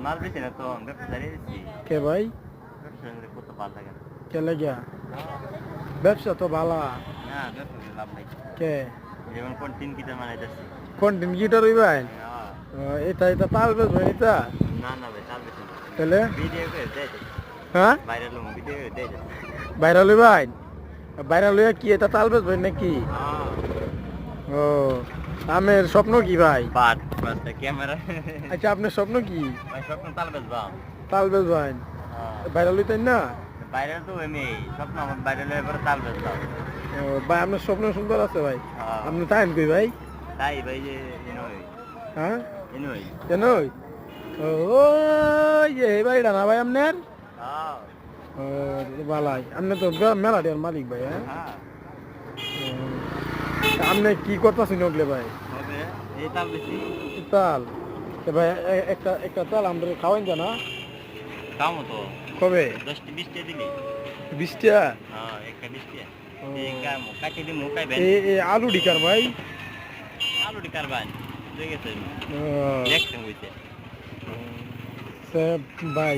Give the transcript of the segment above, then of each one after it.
মাল বেশি না তো ব্যবসা চালিয়ে দিচ্ছি। কে ভাই? ব্যবসা করতে ভালো লাগে না। কে লাগিয়া? ব্যবসা তো ভালো। না ব্যবসা করে লাভ নাই। কে? যেমন কন্টিন গিটার বানাইতেছি। কন্টেন্ট গিটার হইবাই? এটা তাল বেচবেন এটা? না না ভাই তাল বেশি না। তাহলে? ভিডিও করে দেয় হ্যাঁ? ভাইরাল ভিডিও করে দেয়। ভাইরাল হইবাই? ভাইরাল হইয়া কি এটা তাল বেচবেন নাকি? ও আমের স্বপ্ন কি ভাই? But camera. আচ্ছা আপনার স্বপ্ন কি? ভাই স্বপ্ন তাল বেচবা। তাল বেচবেন? ভাইরাল হইতেন না? ভাইরাল তো এমনি স্বপ্ন আমার ভাইরাল হয়ে পরে তাল বেচবা। ও ভাই আপনার স্বপ্ন সুন্দর আছে ভাই। হ্যাঁ। আপনি তাইন কই ভাই? তাই ভাই যে এনই হ্যাঁ? এনই কেন? ও এই ভাই না ভাই আপনার? হ্যাঁ ও ভালাই আপনি তো মেলাটির মালিক ভাই। হ্যাঁ হ্যাঁ আপনি কি করতেছেন ওগলে ভাই? হবে এই তাল বেশি তাল ভাই একটা একটা তাল আমরা খাওয়াইন জানা কাম তো কবে? 10-20 টা দিলে 20টা? হ্যাঁ একটা 20 টা এই কাম কাটি দি মুকাই বেন এই আলু ডিকার ভাই আলু দি কারবান ঠিক আছে ও, দেখতে হইছে সে ভাই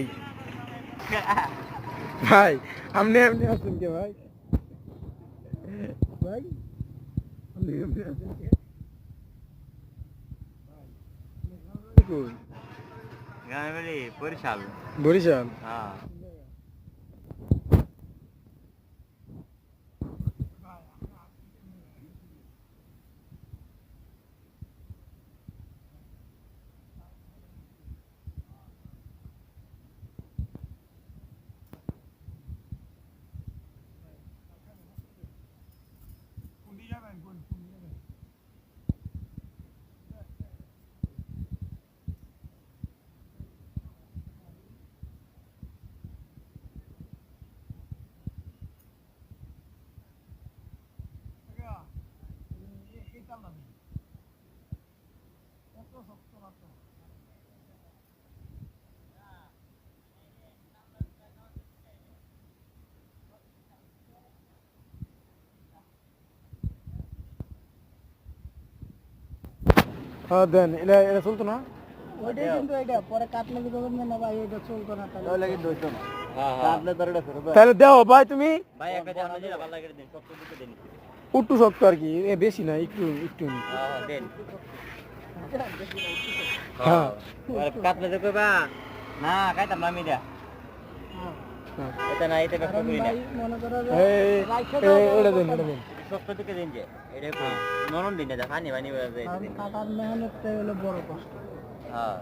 ভাই আপনি এমনি আছেন কে ভাই? ভাই আপনি এমনি আছেন কে? কই? গানে বলি বরিশাল বরিশাল? হ্যাঁ হ্যাঁ দেন এটা এটা চলতো না? ওইটাই কিন্তু এটা পরে কাটলে কি করবেন না ভাই এটা চলতো না তাহলে কিন্তু হইতো না হ্যাঁ হ্যাঁ আপনি ধরে রাখো তাহলে দেও ভাই তুমি ভাই একটা জানা দিলা ভালো লাগে দেন সব কিছু দেন একটু শক্ত আর কি এ বেশি না একটু একটু হ্যাঁ দেন হ্যাঁ আর কাটলে দেখো বা না কাইতাম না আমি দা হ্যাঁ। এটা না এটা ব্যবসা করি না ভাই মনে করো যে এটা দেন এটা দেন সব থেকে দিন যে এটা নরম দিন না পানি পানি কাটার মেহনতটাই হলো বড় কষ্ট হ্যাঁ